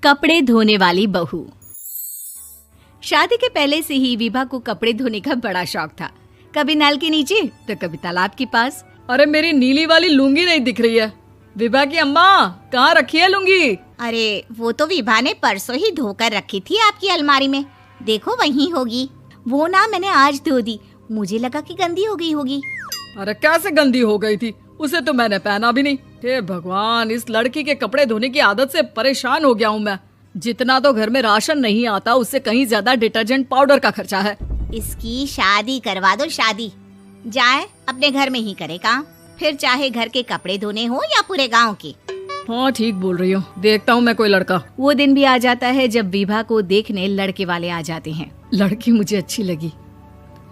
कपड़े धोने वाली बहू। शादी के पहले से ही विभा को कपड़े धोने का बड़ा शौक था। कभी नल के नीचे तो कभी तालाब के पास। अरे मेरी नीली वाली लुंगी नहीं दिख रही है। विभा की अम्मा, कहाँ रखी है लुंगी? अरे वो तो विभा ने परसों ही धोकर रखी थी आपकी अलमारी में, देखो वहीं होगी। वो ना मैंने आज धो दी, मुझे लगा कि गंदी हो गई होगी। अरे कैसे गंदी हो गई थी? उसे तो मैंने पहना भी नहीं। हे भगवान, इस लड़की के कपड़े धोने की आदत से परेशान हो गया हूँ मैं। जितना तो घर में राशन नहीं आता, उससे कहीं ज्यादा डिटर्जेंट पाउडर का खर्चा है। इसकी शादी करवा दो, शादी जाए अपने घर में ही करे काम, फिर चाहे घर के कपड़े धोने हो या पूरे गांव के। हाँ ठीक बोल रही हूँ, देखता हूँ मैं कोई लड़का। वो दिन भी आ जाता है जब विभा को देखने लड़के वाले आ जाते हैं। लड़की मुझे अच्छी लगी।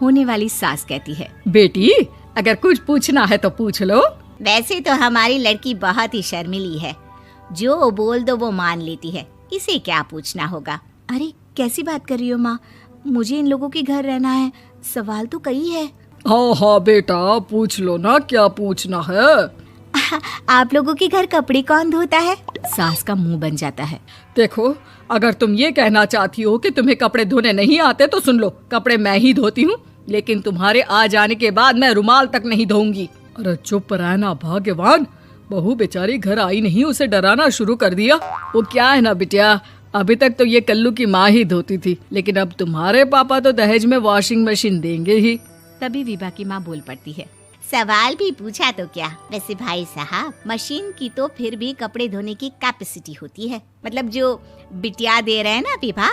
होने वाली सास कहती है, बेटी अगर कुछ पूछना है तो पूछ लो। वैसे तो हमारी लड़की बहुत ही शर्मीली है, जो बोल दो वो मान लेती है, इसे क्या पूछना होगा। अरे कैसी बात कर रही हो माँ, मुझे इन लोगों के घर रहना है, सवाल तो कई है। हाँ हाँ बेटा, पूछ लो ना, क्या पूछना है। आप लोगों के घर कपड़े कौन धोता है? सास का मुंह बन जाता है। देखो, अगर तुम ये कहना चाहती हो कि तुम्हें कपड़े धोने नहीं आते तो सुन लो, कपड़े मैं ही धोती हूँ, लेकिन तुम्हारे आ जाने के बाद मैं रुमाल तक नहीं धोऊंगी। अरे चुप रहना भाग्यवान, बहू बेचारी घर आई नहीं, उसे डराना शुरू कर दिया। वो क्या है ना बिटिया, अभी तक तो ये कल्लू की माँ ही धोती थी, लेकिन अब तुम्हारे पापा तो दहेज में वॉशिंग मशीन देंगे ही। तभी विभा की माँ बोल पड़ती है, सवाल भी पूछा तो क्या। वैसे भाई साहब, मशीन की तो फिर भी कपड़े धोने की कैपेसिटी होती है। मतलब जो बिटिया दे रहे हैं ना विभा,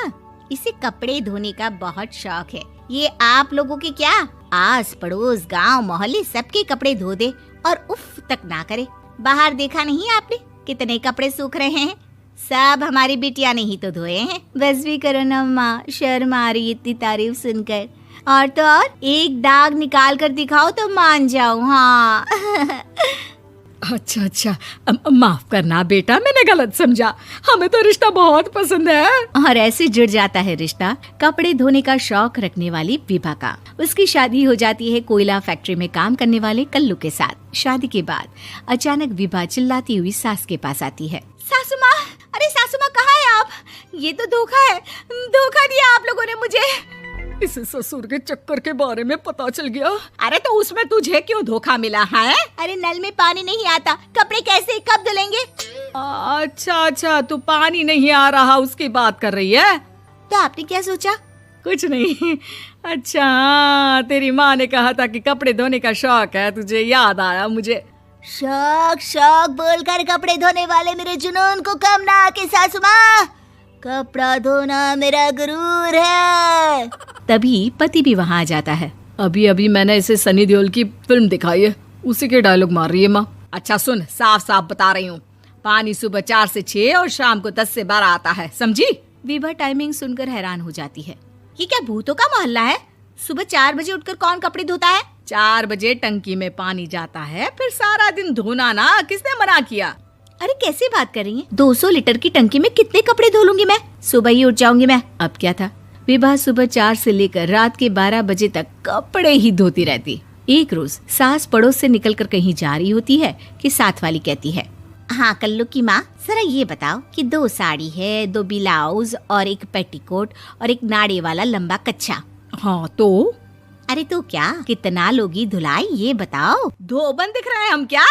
इसे कपड़े धोने का बहुत शौक है। ये आप लोगों के क्या, आस पड़ोस गांव मोहल्ले सबके कपड़े धो दे और उफ तक ना करे। बाहर देखा नहीं आपने कितने कपड़े सूख रहे हैं? सब हमारी बिटिया ने ही तो धोए हैं। बस भी करो ना माँ, शर्म आ रही इतनी तारीफ सुनकर। और तो और एक दाग निकाल कर दिखाओ तो मान जाऊं। हाँ अच्छा, माफ करना बेटा, मैंने गलत समझा। हमें तो रिश्ता बहुत पसंद है। और ऐसे जुड़ जाता है रिश्ता कपड़े धोने का शौक रखने वाली विभा का। उसकी शादी हो जाती है कोयला फैक्ट्री में काम करने वाले कल्लू के साथ। शादी के बाद अचानक विभा चिल्लाती हुई सास के पास आती है। सासू माँ, अरे सासू माँ कहाँ है आप? ये तो धोखा है, धोखा दिया आप लोगों ने मुझे। इसे ससुर के चक्कर के बारे में पता चल गया। अरे तो उसमें तुझे क्यों धोखा मिला है? अरे नल में पानी नहीं आता, कपड़े कैसे कब धुलेंगे? अच्छा, तू पानी नहीं आ रहा उसकी बात कर रही है। तो आपने क्या सोचा? कुछ नहीं। अच्छा, तेरी माँ ने कहा था कि कपड़े धोने का शौक है तुझे, याद आया मुझे। शौक बोलकर कपड़े धोने वाले मेरे जुनून को कम ना आके सासू माँ, कपड़ा धोना मेरा गुरूर है। तभी पति भी वहाँ आ जाता है। अभी मैंने इसे सनी देओल की फिल्म दिखाई है, उसी के डायलॉग मार रही है माँ। अच्छा सुन, साफ साफ बता रही हूँ, पानी सुबह 4 से 6 और शाम को 10 से 12 आता है, समझी? विभा टाइमिंग सुनकर हैरान हो जाती है। ये क्या भूतों का मोहल्ला है? सुबह 4 बजे उठकर कौन कपड़े धोता है? 4 बजे टंकी में पानी जाता है, फिर सारा दिन धोना ना, किसने मना किया? अरे कैसी बात कर रही हैं? 200 लीटर की टंकी में कितने कपड़े धो लूंगी मैं? सुबह ही उठ जाऊंगी मैं। अब क्या था, विभा सुबह 4 से लेकर रात के 12 बजे तक कपड़े ही धोती रहती। एक रोज सास पड़ोस से निकलकर कहीं जा रही होती है कि साथ वाली कहती है, हाँ कल्लू की माँ, जरा ये बताओ कि 2 साड़ी है, 2 ब्लाउज और एक पेटीकोट और एक नाड़े वाला लंबा कच्छा। हाँ तो? अरे तो क्या, कितना लोगी धुलाई ये बताओ। धोबन दिख रहे हैं हम क्या?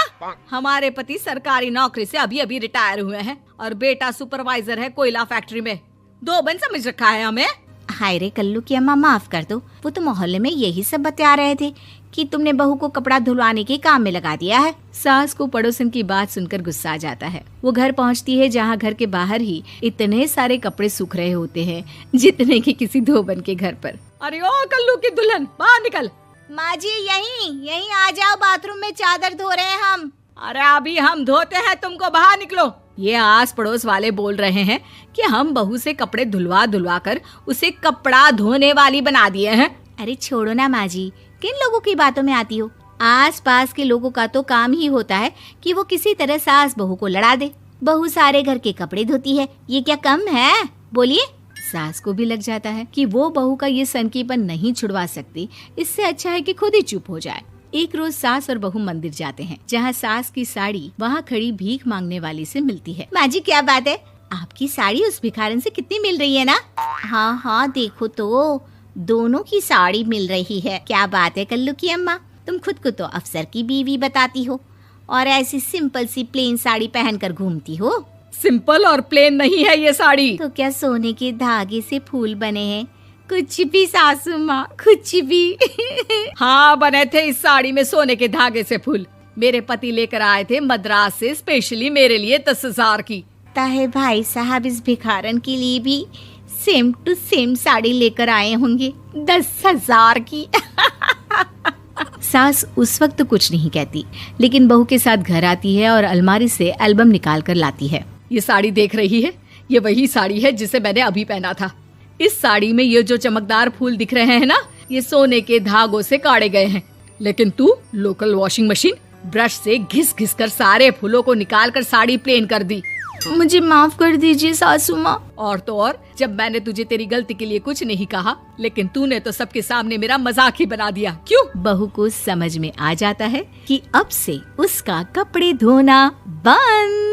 हमारे पति सरकारी नौकरी से अभी रिटायर हुए हैं और बेटा सुपरवाइजर है कोयला फैक्ट्री में। धोबन समझ रखा है हमें? हाय रे कल्लू की अम्मा, माफ कर दो, वो तो मोहल्ले में यही सब बता रहे थे कि तुमने बहू को कपड़ा धुलवाने के काम में लगा दिया है। सास को पड़ोसन की बात सुनकर गुस्सा आ जाता है। वो घर पहुंचती है जहां घर के बाहर ही इतने सारे कपड़े सूख रहे होते हैं जितने कि किसी धोबन के घर पर। अरे ओ कल्लू की दुल्हन, बाहर निकल। माँ जी यहीं आ जाओ, बाथरूम में चादर धो रहे हैं हम। अरे अभी हम धोते हैं, तुमको बाहर निकलो। ये आस पड़ोस वाले बोल रहे हैं कि हम बहू से कपड़े धुलवा कर उसे कपड़ा धोने वाली बना दिए हैं। अरे छोड़ो ना माँ जी, किन लोगों की बातों में आती हो? आस पास के लोगों का तो काम ही होता है कि वो किसी तरह सास बहू को लड़ा दे। बहू सारे घर के कपड़े धोती है, ये क्या कम है? बोलिए। सास को भी लग जाता है कि वो बहू का ये सनकीपन नहीं छुड़वा सकती, इससे अच्छा है कि खुद ही चुप हो जाए। एक रोज सास और बहू मंदिर जाते हैं, जहाँ सास की साड़ी वहाँ खड़ी भीख मांगने वाली से मिलती है। माँ जी क्या बात है, आपकी साड़ी उस भिखारन से कितनी मिल रही है ना? हाँ हाँ, देखो तो दोनों की साड़ी मिल रही है। क्या बात है कल्लू की अम्मा, तुम खुद को तो अफसर की बीवी बताती हो और ऐसी सिंपल सी प्लेन साड़ी पहनकर घूमती हो। सिंपल और प्लेन नहीं है ये साड़ी। तो क्या सोने के धागे से फूल बने हैं? कुछ भी सासू माँ, कुछ भी। हाँ, बने थे इस साड़ी में सोने के धागे से फूल। मेरे पति लेकर आए थे मद्रास से स्पेशली मेरे लिए 10,000 की। ताहे भाई साहब इस भिखारन के लिए भी सेम टू सेम साड़ी लेकर आए होंगे 10,000 की। सास उस वक्त कुछ नहीं कहती, लेकिन बहू के साथ घर आती है और अलमारी से एल्बम निकाल कर लाती है। ये साड़ी देख रही है, ये वही साड़ी है जिसे मैंने अभी पहना था। इस साड़ी में ये जो चमकदार फूल दिख रहे हैं ना, ये सोने के धागों से काढ़े गए हैं। लेकिन तू लोकल वॉशिंग मशीन ब्रश से घिस घिस कर सारे फूलों को निकाल कर साड़ी प्लेन कर दी। मुझे माफ कर दीजिए सासू माँ। और तो और, जब मैंने तुझे तेरी गलती के लिए कुछ नहीं कहा, लेकिन तूने तो सबके सामने मेरा मजाक ही बना दिया। क्यों? बहू को समझ में आ जाता है कि अब से उसका कपड़े धोना बंद।